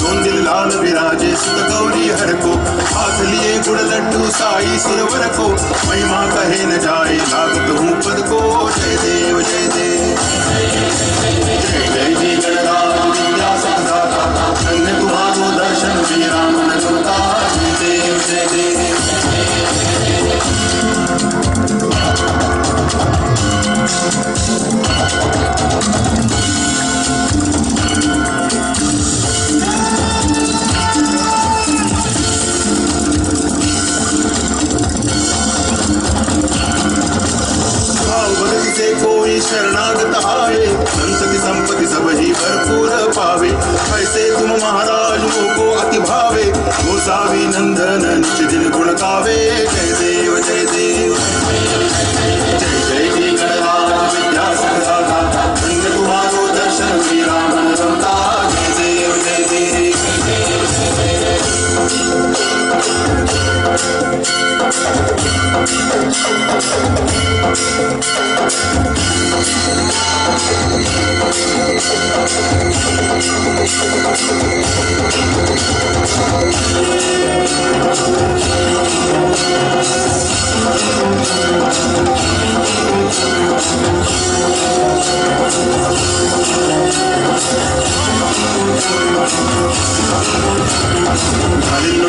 दोन दिल लाल विराजे सुत गौरी हर को हाथ लिए गुड़ लड्डू साई सुरवर को महिमा कहे न जाए लागत हूँ पद को जय देव जय देव जय जय जी गणराज विद्या सकदाता धन्य तुम्हारो दर्शन श्री राम न जोता जय देव जय देव से कोई शरणागत आवे संत की संपत्ति सब ही भरपूर पावे ऐसे तुम महाराज को अति भावे गोसावी नंदन निज दिन गुण गावे जय देव जय देव जय जय जी गणराज विद्या सकदाता धन्य तुम्हारो दर्शन श्री राम न रमता जय देव जय देव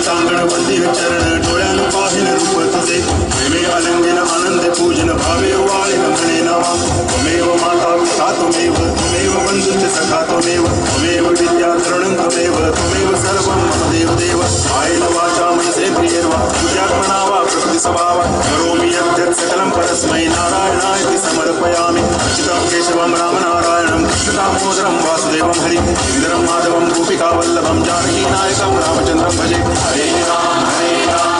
टांगण वंदिर चरण डोळ्यानं पाहिन रूप तुझे प्रेमे आलिंगन आनंद पूजन भावे वाळे म्हणे नावा त्वमेव माता पिता त्वमेव त्वमेव बंधुश्च सखा त्वमेव त्वमेव विद्या तरुणं त्वमेव त्वमेव सर्वं मम देव देव आयेन वाचा मनसे प्रियर्वा तुझ्यात्मना वा प्रकृति स्वभावा करोमि यद्यत् सकलं परस्मै नारायणाय समर्पयामि अच्युतं केशवं रामनारायणं कृष्णदामोदरं वासुदेवं हरि इन्द्रं माधवं गोपिकावल्लभं जानकीनायकं रामचन्द्रं भजे हरे राम